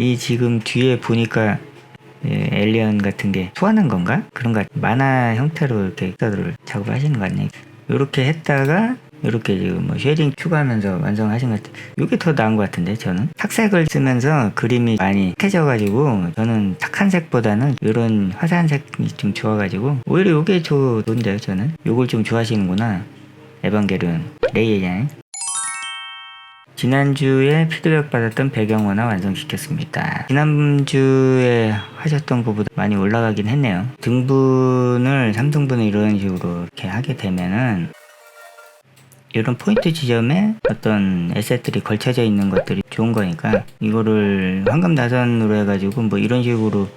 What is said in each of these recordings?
이 지금 뒤에 보니까 엘리언 같은 게 소환한 건가? 그런 것 만화 형태로 이렇게 를 작업을 하시는 것 같네요. 이렇게 했다가 이렇게 지금 뭐 쉐딩 추가하면서 완성하신 것 같아요. 이게 더 나은 것 같은데 저는 탁색을 쓰면서 그림이 많이 탁해져가지고 저는 탁한 색보다는 이런 화사한 색이 좀 좋아가지고 오히려 이게 좋은데요. 저는 이걸 좀 좋아하시는구나. 에반게리온 레이양. 지난주에 피드백 받았던 배경화나 완성시켰습니다. 지난주에 하셨던 것보다 많이 올라가긴 했네요. 등분을 3등분을 이런 식으로 이렇게 하게 되면은 이런 포인트 지점에 어떤 에셋들이 걸쳐져 있는 것들이 좋은 거니까 이거를 황금 나선으로 해가지고 뭐 이런 식으로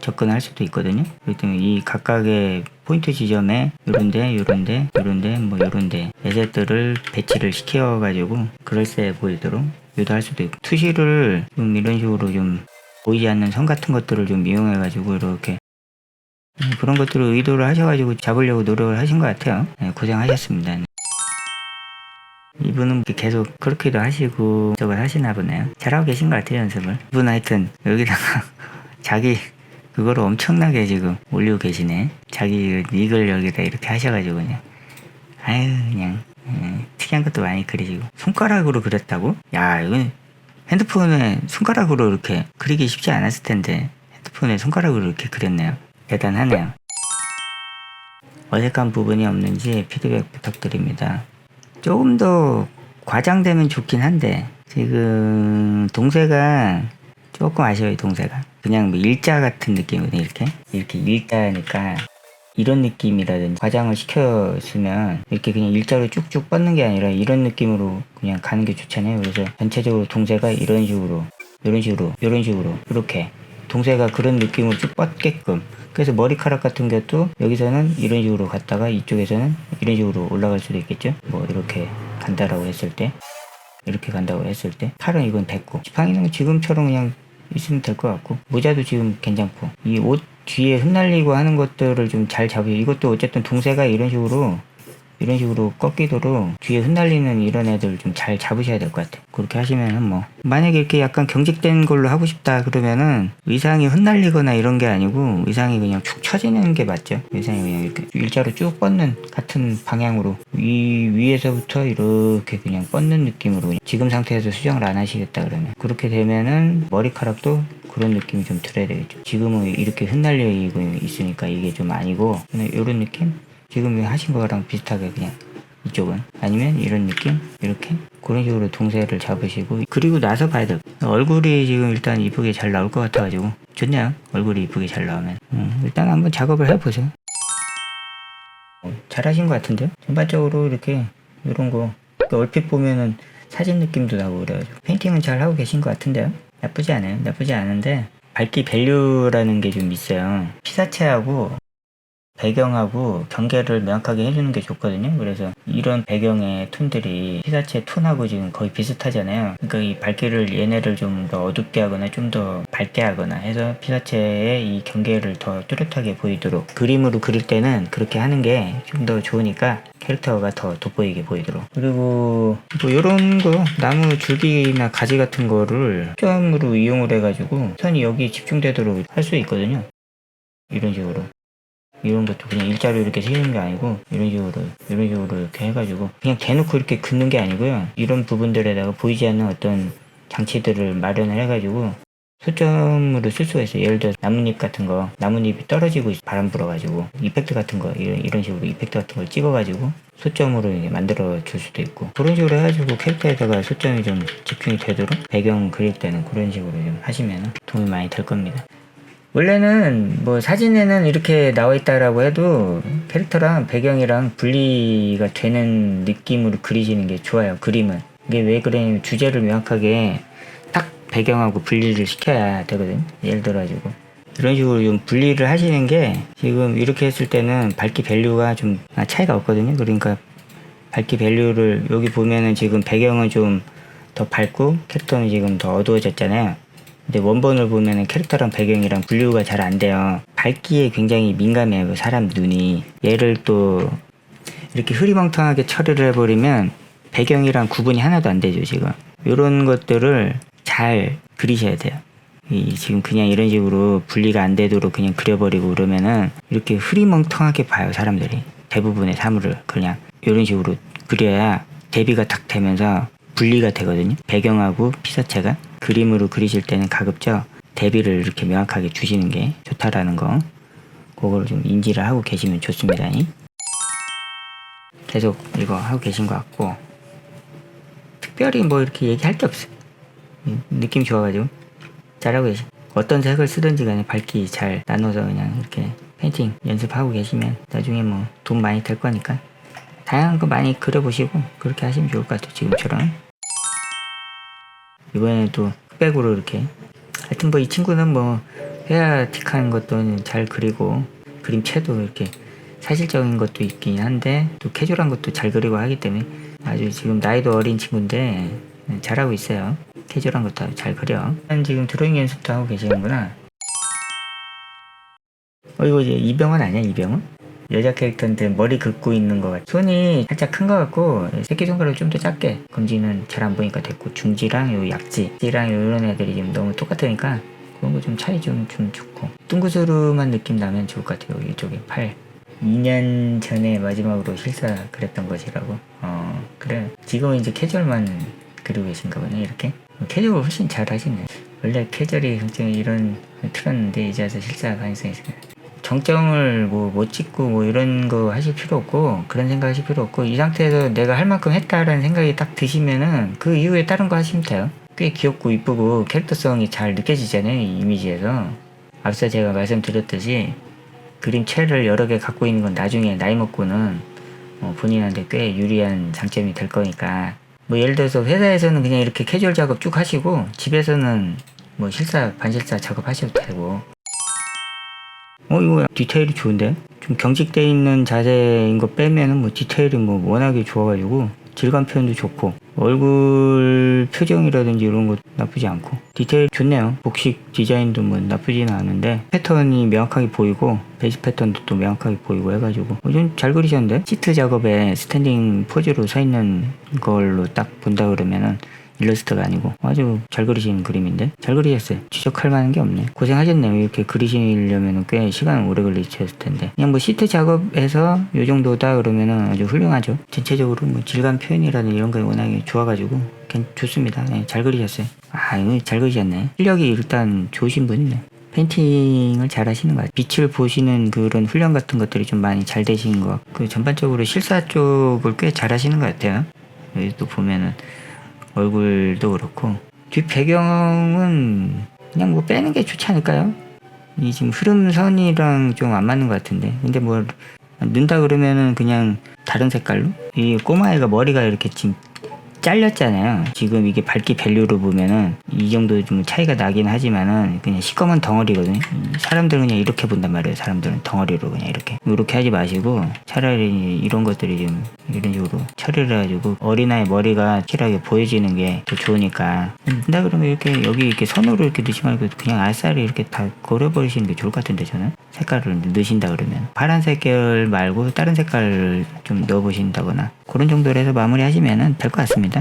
접근할 수도 있거든요. 그렇다면 이 각각의 포인트 지점에 요런데 뭐 요런데 에셋들을 배치를 시켜가지고 그럴싸해 보이도록 유도할 수도 있고, 투시를 좀 이런 식으로 좀 보이지 않는 선 같은 것들을 좀 이용해가지고 이렇게 그런 것들을 의도를 하셔가지고 잡으려고 노력을 하신 것 같아요. 고생하셨습니다. 이분은 계속 그렇게도 하시고 저걸 하시나 보네요. 잘하고 계신 것 같아요, 연습을. 이분 하여튼 여기다가 자기 그거를 엄청나게 지금 올리고 계시네. 자기 이걸 여기다 이렇게 하셔가지고 그냥 아유 그냥 특이한 것도 많이 그리시고. 손가락으로 그렸다고? 야, 이건 핸드폰에 손가락으로 이렇게 그리기 쉽지 않았을 텐데 핸드폰에 손가락으로 이렇게 그렸네요. 대단하네요. 어색한 부분이 없는지 피드백 부탁드립니다. 조금 더 과장되면 좋긴 한데 지금 동세가 조금 아쉬워요. 동세가 그냥 뭐 일자 같은 느낌이거든요. 이렇게 일자니까 이런 느낌이라든지 과장을 시켰으면 이렇게 그냥 일자로 쭉쭉 뻗는 게 아니라 이런 느낌으로 그냥 가는 게 좋잖아요. 그래서 전체적으로 동세가 이런 식으로 이렇게 동세가 그런 느낌으로 쭉 뻗게끔. 그래서 머리카락 같은 것도 여기서는 이런 식으로 갔다가 이쪽에서는 이런 식으로 올라갈 수도 있겠죠. 뭐 이렇게 간다라고 했을 때, 이렇게 간다고 했을 때 팔은 이건 됐고, 지팡이는 지금처럼 그냥 있으면 될 것 같고, 모자도 지금 괜찮고, 이 옷 뒤에 흩날리고 하는 것들을 좀 잘 잡으세요. 이것도 어쨌든 동세가 이런 식으로 꺾이도록 뒤에 흩날리는 이런 애들 좀 잘 잡으셔야 될 것 같아요. 그렇게 하시면은 뭐 만약에 이렇게 약간 경직된 걸로 하고 싶다 그러면은 의상이 흩날리거나 이런 게 아니고 의상이 그냥 축 처지는 게 맞죠. 의상이 그냥 이렇게 일자로 쭉 뻗는 같은 방향으로 위에서부터 이렇게 그냥 뻗는 느낌으로, 그냥 지금 상태에서 수정을 안 하시겠다 그러면 그렇게 되면은 머리카락도 그런 느낌이 좀 들어야 되겠죠. 지금은 이렇게 흩날리고 있으니까 이게 좀 아니고 그냥 이런 느낌? 지금 하신 거랑 비슷하게 그냥 이쪽은 아니면 이런 느낌 이렇게 그런 식으로 동세를 잡으시고, 그리고 나서 봐야 돼. 얼굴이 지금 일단 이쁘게 잘 나올 것 같아가지고 좋네요. 얼굴이 이쁘게 잘 나오면 일단 한번 작업을 해보세요. 잘하신 것 같은데요. 전반적으로 이렇게 이런 거 얼핏 보면은 사진 느낌도 나고 그래가지고 페인팅은 잘 하고 계신 것 같은데요. 나쁘지 않아요. 나쁘지 않은데 밝기 밸류라는 게 좀 있어요. 피사체하고 배경하고 경계를 명확하게 해주는 게 좋거든요. 그래서 이런 배경의 톤들이 피사체 톤하고 지금 거의 비슷하잖아요. 그러니까 이 밝기를 얘네를 좀 더 어둡게 하거나 좀 더 밝게 하거나 해서 피사체의 이 경계를 더 뚜렷하게 보이도록 그림으로 그릴 때는 그렇게 하는 게 좀 더 좋으니까 캐릭터가 더 돋보이게 보이도록. 그리고 뭐 이런 거 나무 줄기나 가지 같은 거를 점으로 이용을 해가지고 선이 여기 집중되도록 할 수 있거든요. 이런 식으로. 이런 것도 그냥 일자로 이렇게 세우는 게 아니고 이런 식으로 이렇게 해가지고 그냥 대놓고 이렇게 긋는 게 아니고요. 이런 부분들에다가 보이지 않는 어떤 장치들을 마련을 해가지고 소점으로 쓸 수가 있어요. 예를 들어 나뭇잎 같은 거, 나뭇잎이 떨어지고 바람 불어가지고 이펙트 같은 거 이런 식으로 이펙트 같은 걸 찍어가지고 소점으로 만들어 줄 수도 있고, 그런 식으로 해가지고 캐릭터에다가 소점이 좀 집중이 되도록 배경 그릴 때는 그런 식으로 좀 하시면 도움이 많이 될 겁니다. 원래는 뭐 사진에는 이렇게 나와 있다라고 해도 캐릭터랑 배경이랑 분리가 되는 느낌으로 그리시는 게 좋아요. 그림은 이게 왜 그러냐면 주제를 명확하게 딱 배경하고 분리를 시켜야 되거든. 예를 들어가지고 이런 식으로 좀 분리를 하시는 게 지금 이렇게 했을 때는 밝기 밸류가 좀 차이가 없거든요. 그러니까 밝기 밸류를 여기 보면은 지금 배경은 좀 더 밝고 캐릭터는 지금 더 어두워졌잖아요. 근데 원본을 보면은 캐릭터랑 배경이랑 분류가 잘 안 돼요. 밝기에 굉장히 민감해요. 사람 눈이. 얘를 또 이렇게 흐리멍텅하게 처리를 해버리면 배경이랑 구분이 하나도 안 되죠. 지금 이런 것들을 잘 그리셔야 돼요. 지금 그냥 이런 식으로 분리가 안 되도록 그냥 그려버리고 그러면은 이렇게 흐리멍텅하게 봐요, 사람들이. 대부분의 사물을 그냥 이런 식으로 그려야 대비가 딱 되면서 분리가 되거든요. 배경하고 피사체가. 그림으로 그리실 때는 가급적 대비를 이렇게 명확하게 주시는 게 좋다라는 거, 그거를 좀 인지를 하고 계시면 좋습니다. 계속 이거 하고 계신 것 같고, 특별히 뭐 이렇게 얘기할 게 없어요. 느낌이 좋아가지고 잘하고 계시. 어떤 색을 쓰든지 간에 밝기 잘 나눠서 그냥 이렇게 페인팅 연습하고 계시면 나중에 뭐 돈 많이 될 거니까 다양한 거 많이 그려보시고 그렇게 하시면 좋을 것 같아요. 지금처럼. 이번에는 또 흑백으로 이렇게. 하여튼 뭐 이 친구는 뭐 회화틱한 것도 잘 그리고 그림체도 이렇게 사실적인 것도 있긴 한데 또 캐주얼한 것도 잘 그리고 하기 때문에 아주 지금 나이도 어린 친구인데 잘하고 있어요. 캐주얼한 것도 잘 그려. 지금 드로잉 연습도 하고 계시는구나. 이거 이제 이병헌 아니야? 이병헌? 여자 캐릭터인데 머리 긋고 있는 것 같아. 손이 살짝 큰 것 같고 새끼손가락을 좀 더 작게. 검지는 잘 안 보니까 됐고, 중지랑 요 약지랑 이런 애들이 지금 너무 똑같으니까 그런 거 좀 차이 좀 좋고, 뚱구스름한 느낌 나면 좋을 것 같아요. 이쪽에 팔. 2년 전에 마지막으로 실사 그랬던 것이라고. 그래. 지금은 이제 캐주얼만 그리고 계신가 보네. 이렇게 캐주얼 훨씬 잘 하시네. 원래 캐주얼이 굉장히 이런 틀었는데 이제 와서 실사 가능성이 있어요. 정점을 뭐 못 찍고 뭐 이런 거 하실 필요 없고, 그런 생각 하실 필요 없고, 이 상태에서 내가 할 만큼 했다라는 생각이 딱 드시면은 그 이후에 다른 거 하시면 돼요. 꽤 귀엽고 이쁘고 캐릭터성이 잘 느껴지잖아요, 이 이미지에서. 앞서 제가 말씀드렸듯이 그림체를 여러 개 갖고 있는 건 나중에 나이 먹고는 본인한테 꽤 유리한 장점이 될 거니까. 뭐 예를 들어서 회사에서는 그냥 이렇게 캐주얼 작업 쭉 하시고 집에서는 뭐 실사 반실사 작업 하셔도 되고. 이거 디테일이 좋은데? 좀 경직돼 있는 자세인 거 빼면은 뭐 디테일이 뭐 워낙에 좋아가지고 질감 표현도 좋고 얼굴 표정이라든지 이런 거 나쁘지 않고 디테일 좋네요. 복식 디자인도 뭐 나쁘지는 않은데 패턴이 명확하게 보이고 베이스 패턴도 또 명확하게 보이고 해가지고 좀 잘 그리셨는데? 시트 작업에 스탠딩 포즈로 서 있는 걸로 딱 본다 그러면은 일러스트가 아니고 아주 잘 그리시는 그림인데 잘 그리셨어요. 지적할 만한 게 없네. 고생하셨네요. 이렇게 그리시려면 꽤 시간 오래 걸리셨을 텐데 그냥 뭐 시트 작업에서 요 정도다 그러면은 아주 훌륭하죠. 전체적으로 뭐 질감 표현이라는 이런 거 워낙에 좋아가지고 좋습니다. 네, 잘 그리셨어요. 이거 잘 그리셨네. 실력이 일단 좋으신 분이네. 페인팅을 잘 하시는 것 같아요. 빛을 보시는 그런 훈련 같은 것들이 좀 많이 잘 되시는 것 같고, 전반적으로 실사 쪽을 꽤 잘 하시는 것 같아요. 여기 또 보면은 얼굴도 그렇고 뒷 배경은 그냥 뭐 빼는 게 좋지 않을까요? 이 지금 흐름선이랑 좀 안 맞는 것 같은데, 근데 뭐 넣는다 그러면은 그냥 다른 색깔로. 이 꼬마애가 머리가 이렇게 지금 잘렸잖아요. 지금 이게 밝기 밸류로 보면은 이 정도 좀 차이가 나긴 하지만은 그냥 시꺼먼 덩어리거든요. 사람들은 그냥 이렇게 본단 말이에요. 사람들은 덩어리로 그냥 이렇게 하지 마시고 차라리 이런 것들이 좀 이런 식으로 처리를 해가지고 어린아이 머리가 확실하게 보여지는 게 더 좋으니까. 근데 그러면 이렇게 여기 이렇게 선으로 이렇게 넣지 말고 그냥 알싸리 이렇게 다 고려버리시는 게 좋을 것 같은데, 저는 색깔을 넣으신다 그러면 파란색 계열 말고 다른 색깔 좀 넣어보신다거나 그런 정도로 해서 마무리 하시면은 될 것 같습니다.